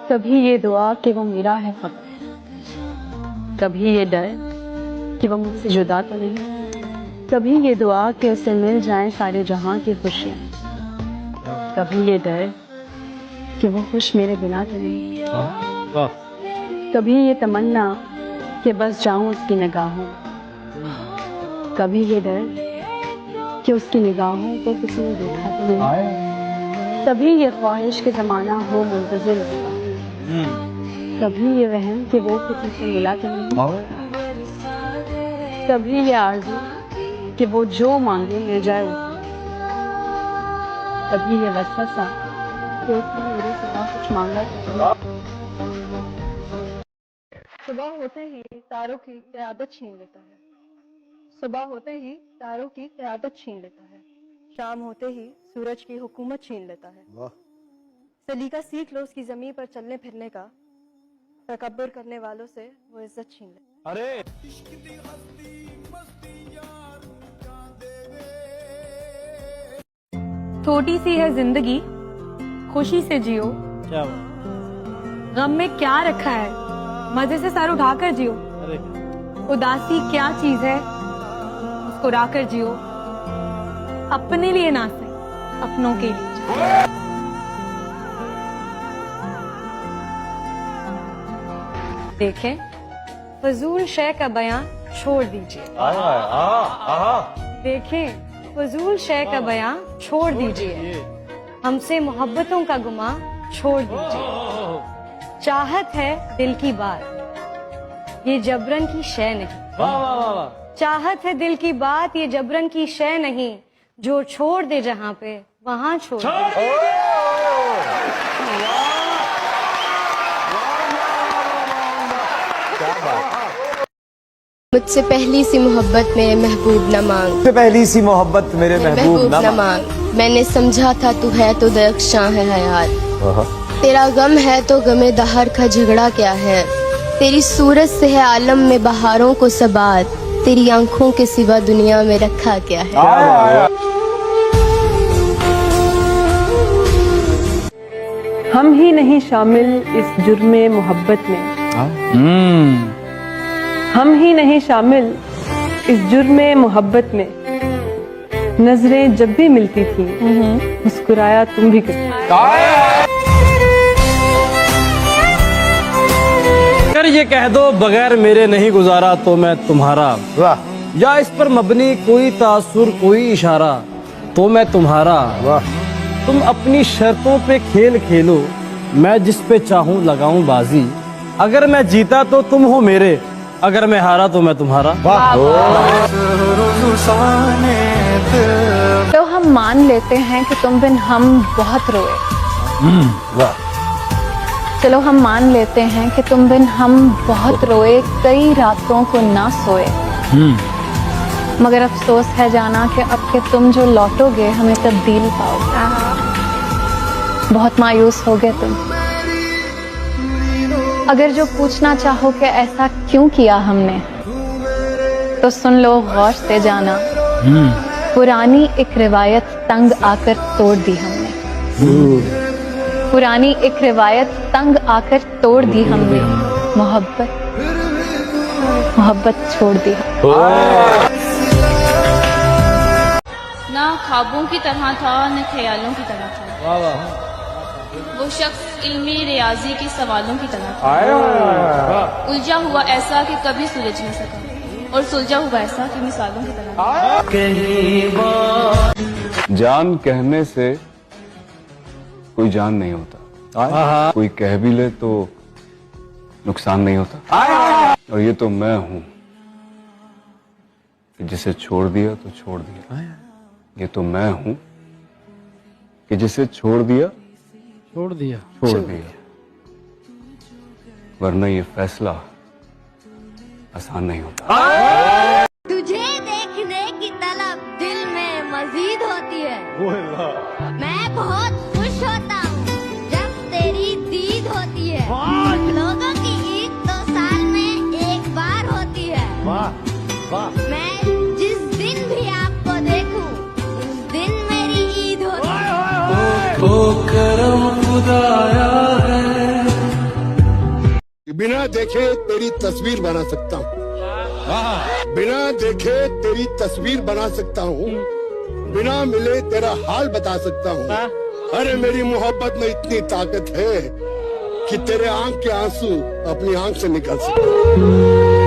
कभी ये दुआ कि वो मेरा है फकत, कभी ये डर कि वो मुझसे जुदा तो नहीं, कभी ये दुआ कि उसे मिल जाए सारे जहां की खुशियाँ, कभी ये डर कि वो खुश मेरे बिना तो नहीं, कभी ये तमन्ना कि बस जाऊं उसकी निगाहों, कभी ये डर कि उसकी निगाहों को किसी ने देखा तो नहीं, कभी ये ख्वाहिश कि ज़माना हो मुंतज़िर, कभी ये वहम कि वो किसी से मिला तो नहीं, कभी ये आरज़ू कि वो जो मांगे मिल जाए उसे, कभी ये वसवसा कि उसने मेरे सिवा कुछ मांगा तो नहीं। सुबह होते ही तारों की क़यादत छीन लेता है, सुबह होते ही तारों की क़यादत छीन लेता है, शाम होते ही सूरज की हुकूमत छीन लेता है। सलीका सीख लो उसकी ज़मीन पर चलने फिरने का, तकब्बुर करने वालों से वो इज्जत छीन ले। अरे छोटी सी है जिंदगी, खुशी से जियो। क्या गम में क्या रखा है, मजे से सर उठाकर जियो। उदासी क्या चीज है, उसको उड़ाकर जियो। अपने लिए ना सही, अपनों के लिए जियो। देखें, फजूल शय का बयां छोड़ दीजिए। देखें, फजूल शय का बयां छोड़ दीजिए। हमसे मोहब्बतों का गुमा छोड़ दीजिए। चाहत है दिल की बात, ये जबरन की शय नहीं। चाहत है दिल की बात, ये जबरन की शय नहीं। जो छोड़ दे जहां पे वहां छोड़ दे। मुझसे पहली सी मोहब्बत मेरे महबूब न मांग, मुझसे पहली सी मोहब्बत मेरे महबूब न मांग। मैंने समझा था तू है तो दरख्शां है हयात, तेरा गम है तो गमे दहर का झगड़ा क्या है। तेरी सूरत से है आलम में बहारों को सबात, तेरी आंखों के सिवा दुनिया में रखा क्या है। हम ही नहीं शामिल इस जुर्मे मोहब्बत में, हम ही नहीं शामिल इस जुर्मे मोहब्बत में। नजरें जब भी मिलती थी मुस्कुराया तुम भी कितना। अगर ये कह दो बगैर मेरे नहीं गुजारा तो मैं तुम्हारा, या इस पर मबनी कोई तासुर कोई इशारा तो मैं तुम्हारा। तुम अपनी शर्तों पे खेल खेलो, मैं जिस पे चाहूं लगाऊं बाजी। अगर मैं जीता तो तुम हो मेरे, अगर मैं हारा तो मैं तुम्हारा। तो हम मान लेते हैं कि तुम बिन हम बहुत रोए। चलो हम मान लेते हैं कि तुम बिन हम बहुत रोए, कई रातों को ना सोए। मगर अफसोस है जाना कि अब के तुम जो लौटोगे हमें तब्दील पाओगे। बहुत मायूस हो गए तुम। अगर जो पूछना चाहो कि ऐसा क्यों किया हमने, तो सुन लो गौर से जाना। पुरानी एक रिवायत तंग आकर तोड़ दी हमने। पुरानी एक रिवायत तंग आकर तोड़ दी हमने। मोहब्बत छोड़ दी। ना ख्वाबों की तरह था न ख्यालों की तरह था। वो शख्स इल्मी रियाजी के सवालों की तरह था। उलझा हुआ ऐसा कि कभी सुलझ न सका, और सुलझा हुआ ऐसा कि मिसालों की तरह। जान कहने से कोई जान नहीं होता, कोई कह भी ले तो नुकसान नहीं होता। और ये तो मैं हूं कि जिसे छोड़ दिया तो छोड़ दिया। ये तो मैं हूं कि जिसे छोड़ दिया छोड़ दिया। वरना ये फैसला आसान नहीं होता। तुझे देखने की तलब दिल में मजीद होती है। मैं बहुत खुश होता हूँ जब तेरी दीद होती है। लोगों की ईद तो साल में एक बार होती है। मैं जिस दिन भी आपको देखूं उस दिन मेरी ईद होती है। करम खुदाया है बिना देखे तेरी तस्वीर बना सकता हूँ, बिना देखे तेरी तस्वीर बना सकता हूँ, बिना मिले तेरा हाल बता सकता हूँ। अरे मेरी मोहब्बत में इतनी ताकत है कि तेरे आंख के आंसू अपनी आंख से निकल सकते।